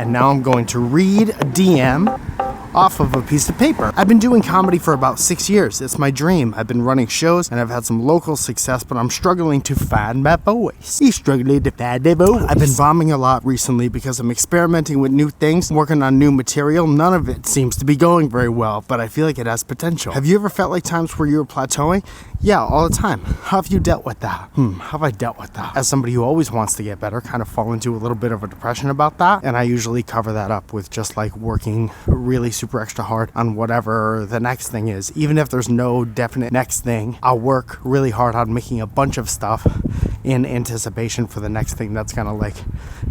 And now I'm going to read a DM off of a piece of paper. I've been doing comedy for about 6 years. It's my dream. I've been running shows and I've had some local success, but I'm struggling to find my voice. He's struggling to find their voice. I've been bombing a lot recently because I'm experimenting with new things, working on new material. None of it seems to be going very well, but I feel like it has potential. Have you ever felt like times where you were plateauing? Yeah, all the time. How have you dealt with that? How have I dealt with that? As somebody who always wants to get better, kind of fall into a little bit of a depression about that, and I usually cover that up with just like working really super extra hard on whatever the next thing is. Even if there's no definite next thing, I'll work really hard on making a bunch of stuff in anticipation for the next thing that's gonna like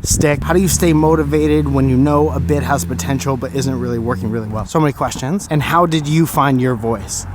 stick. How do you stay motivated when you know a bit has potential but isn't really working really well? So many questions. And how did you find your voice?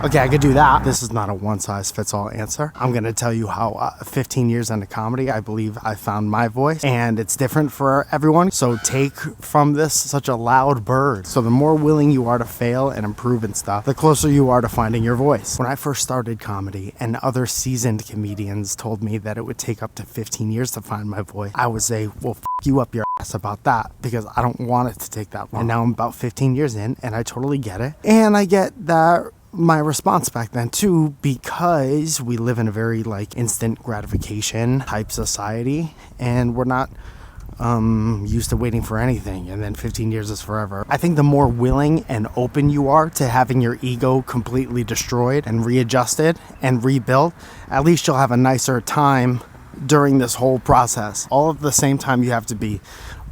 Okay, I could do that. This is not a one-size-fits-all answer. I'm gonna tell you how 15 years into comedy, I believe I found my voice, and it's different for everyone. So take from this such a loud bird. So the more willing you are to fail and improve and stuff, the closer you are to finding your voice. When I first started comedy and other seasoned comedians told me that it would take up to 15 years to find my voice, I would say, well, f you up your ass about that, because I don't want it to take that long. And now I'm about 15 years in, and I totally get it. And I get that my response back then too, because we live in a very like instant gratification type society, and we're not used to waiting for anything, and then 15 years is forever. I think the more willing and open you are to having your ego completely destroyed and readjusted and rebuilt, at least you'll have a nicer time during this whole process. All at the same time, you have to be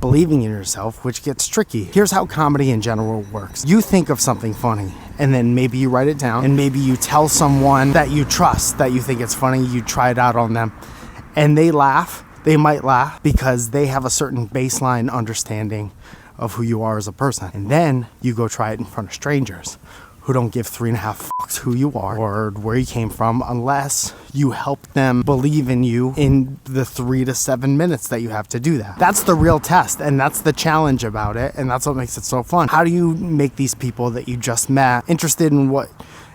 believing in yourself, which gets tricky. Here's how comedy in general works. You think of something funny, and then maybe you write it down, and maybe you tell someone that you trust that you think it's funny, you try it out on them, and they laugh. They might laugh because they have a certain baseline understanding of who you are as a person. And then you go try it in front of strangers who don't give 3.5 fucks who you are or where you came from, unless you help them believe in you in the 3 to 7 minutes that you have to do that. That's the real test, and that's the challenge about it, and that's what makes it so fun. How do you make these people that you just met interested in what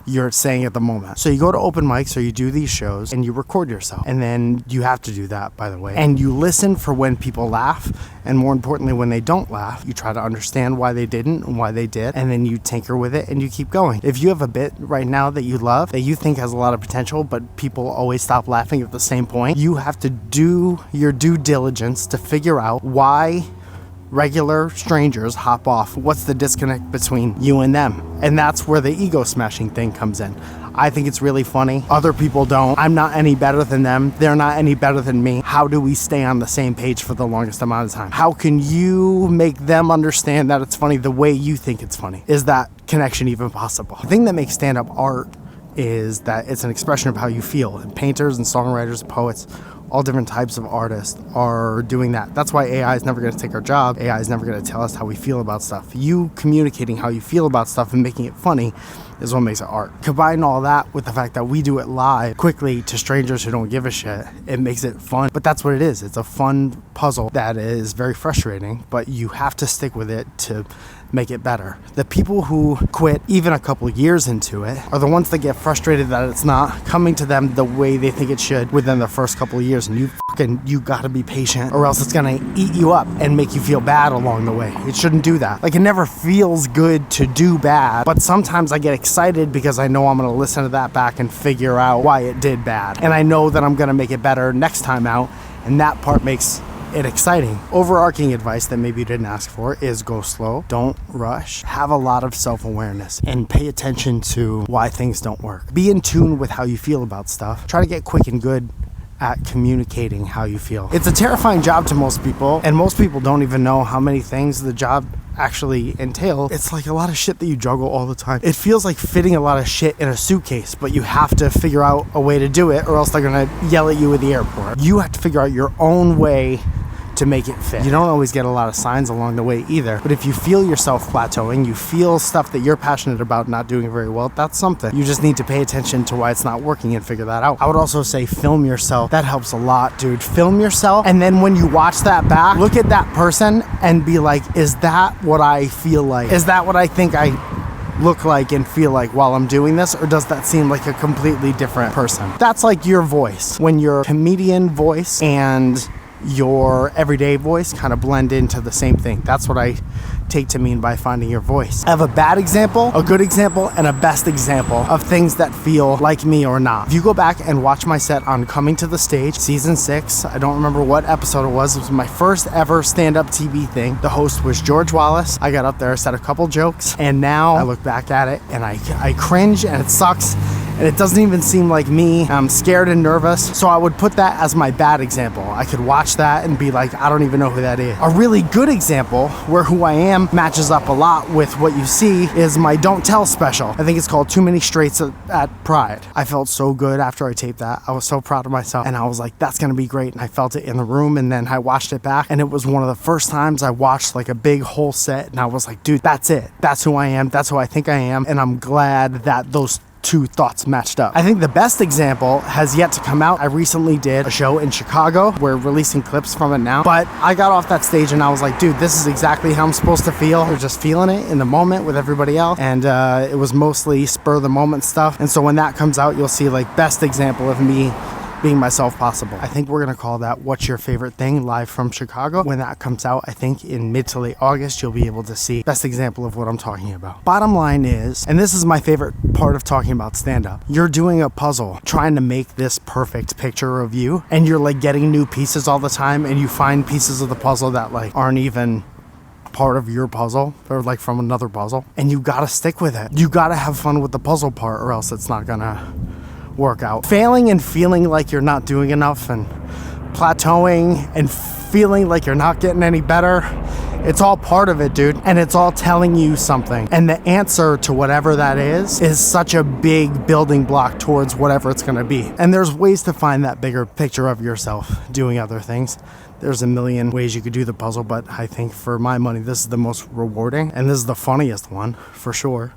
you're saying at the moment? So you go to open mics or you do these shows and you record yourself, and then you have to do that, by the way, and you listen for when people laugh, and more importantly, when they don't laugh, you try to understand why they didn't and why they did, and then you tinker with it and you keep going. If you have a bit right now that you love, that you think has a lot of potential, but people always stop laughing at the same point, you have to do your due diligence to figure out why regular strangers hop off. What's the disconnect between you and them? And that's where the ego smashing thing comes in. I think it's really funny. Other people don't. I'm not any better than them. They're not any better than me. How do we stay on the same page for the longest amount of time? How can you make them understand that it's funny the way you think it's funny? Is that connection even possible? The thing that makes stand-up art is that it's an expression of how you feel. And painters and songwriters, poets, all different types of artists are doing that. That's why AI is never going to take our job. AI is never going to tell us how we feel about stuff. You communicating how you feel about stuff and making it funny is what makes it art. Combine all that with the fact that we do it live quickly to strangers who don't give a shit. It makes it fun. But that's what it is. It's a fun puzzle that is very frustrating, but you have to stick with it to make it better. The people who quit even a couple years into it are the ones that get frustrated that it's not coming to them the way they think it should within the first couple of years. And you gotta be patient, or else it's gonna eat you up and make you feel bad along the way. It shouldn't do that. Like, it never feels good to do bad, but sometimes I get excited because I know I'm gonna listen to that back and figure out why it did bad. And I know that I'm gonna make it better next time out, and that part makes it exciting. Overarching advice that maybe you didn't ask for is go slow, don't rush, have a lot of self-awareness, and pay attention to why things don't work. Be in tune with how you feel about stuff. Try to get quick and good at communicating how you feel. It's a terrifying job to most people, and most people don't even know how many things the job actually entail. It's like a lot of shit that you juggle all the time. It feels like fitting a lot of shit in a suitcase, but you have to figure out a way to do it, or else they're gonna yell at you at the airport. You have to figure out your own way to make it fit. You don't always get a lot of signs along the way either, but if you feel yourself plateauing, you feel stuff that you're passionate about not doing very well, that's something. You just need to pay attention to why it's not working and figure that out. I would also say film yourself. That helps a lot, dude. Film yourself, and then when you watch that back, look at that person and be like, is that what I feel like? Is that what I think I look like and feel like while I'm doing this, or does that seem like a completely different person? That's like your voice. When your comedian voice and your everyday voice kind of blend into the same thing. That's what I take to mean by finding your voice. I have a bad example, a good example, and a best example of things that feel like me or not. If you go back and watch my set on Coming to the Stage, season 6, I don't remember what episode it was my first ever stand-up TV thing. The host was George Wallace. I got up there, said a couple jokes, and now I look back at it and I cringe, and it sucks, and it doesn't even seem like me. I'm scared and nervous, so I would put that as my bad example. I could watch that and be like, I don't even know who that is. A really good example where who I am matches up a lot with what you see is my Don't Tell special. I think it's called Too Many Straights at Pride. I felt so good after I taped that. I was so proud of myself, and I was like, that's gonna be great, and I felt it in the room, and then I watched it back, and it was one of the first times I watched like a big whole set, and I was like, dude, that's it. That's who I am. That's who I think I am, and I'm glad that those two thoughts matched up. I think the best example has yet to come out. I recently did a show in Chicago. We're releasing clips from it now, but I got off that stage and I was like, dude, this is exactly how I'm supposed to feel. We're just feeling it in the moment with everybody else, and it was mostly spur of the moment stuff. And so when that comes out, you'll see like best example of me being myself possible. I think we're gonna call that What's Your Favorite Thing, live from Chicago. When that comes out, I think in mid to late August, you'll be able to see best example of what I'm talking about. Bottom line is, and this is my favorite part of talking about stand-up, you're doing a puzzle, trying to make this perfect picture of you, and you're like getting new pieces all the time, and you find pieces of the puzzle that like aren't even part of your puzzle, or like from another puzzle, and you gotta stick with it. You gotta have fun with the puzzle part, or else it's not gonna work out. Failing and feeling like you're not doing enough, and plateauing and feeling like you're not getting any better, it's all part of it, dude, and it's all telling you something, and the answer to whatever that is such a big building block towards whatever it's gonna be. And there's ways to find that bigger picture of yourself doing other things. There's a million ways you could do the puzzle, but I think for my money, this is the most rewarding, and this is the funniest one for sure.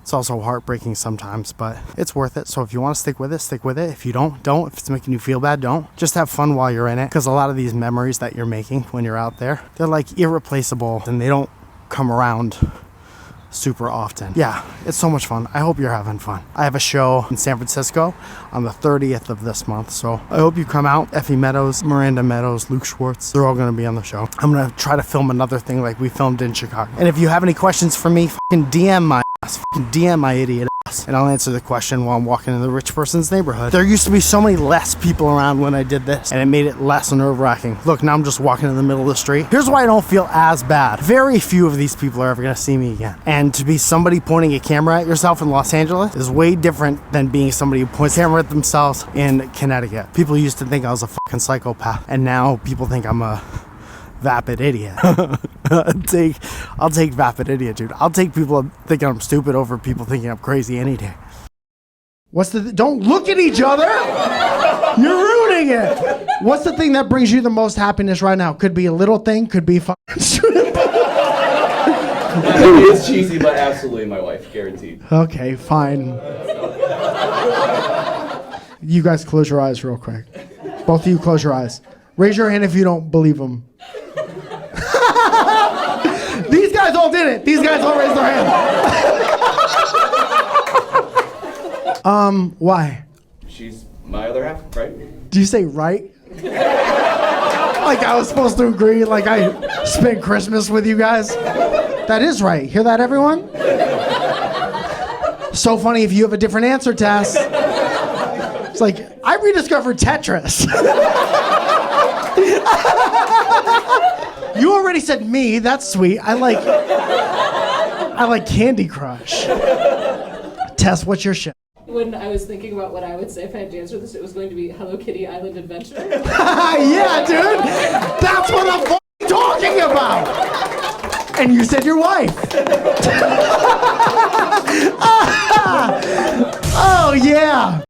It's also heartbreaking sometimes, but it's worth it. So if you want to stick with it, stick with it. If you don't. If it's making you feel bad, don't. Just have fun while you're in it, because a lot of these memories that you're making when you're out there, they're like irreplaceable, and they don't come around super often. Yeah, it's so much fun. I hope you're having fun. I have a show in San Francisco on the 30th of this month, so I hope you come out. Effie Meadows, Miranda Meadows, Luke Schwartz, they're all gonna be on the show. I'm gonna try to film another thing like we filmed in Chicago. And if you have any questions for me, fucking DM my ass, fucking DM my idiot ass, and I'll answer the question while I'm walking in the rich person's neighborhood. There used to be so many less people around when I did this, and it made it less nerve-wracking. Look, now I'm just walking in the middle of the street. Here's why I don't feel as bad. Very few of these people are ever gonna see me again. And to be somebody pointing a camera at yourself in Los Angeles is way different than being somebody who points a camera at themselves in Connecticut. People used to think I was a fucking psychopath, and now people think I'm a vapid idiot. I'll take vapid idiot, dude. I'll take people thinking I'm stupid over people thinking I'm crazy any day. Don't look at each other! You're ruining it! What's the thing that brings you the most happiness right now? Could be a little thing, could be fucking It's cheesy, but absolutely my wife, guaranteed. Okay, fine. You guys close your eyes real quick. Both of you close your eyes. Raise your hand if you don't believe them. These guys all did it. These guys all raised their hand. Why? She's my other half, right? Do you say right? Like I was supposed to agree, like I spent Christmas with you guys? That is right. Hear that, everyone? So funny if you have a different answer, Tess. It's like, I rediscovered Tetris. You already said me, that's sweet. I like Candy Crush. Tess, what's your shit? When I was thinking about what I would say if I had to answer this, it was going to be Hello Kitty Island Adventure. Yeah, dude! That's what I'm talking about! And you said your wife. Oh, yeah!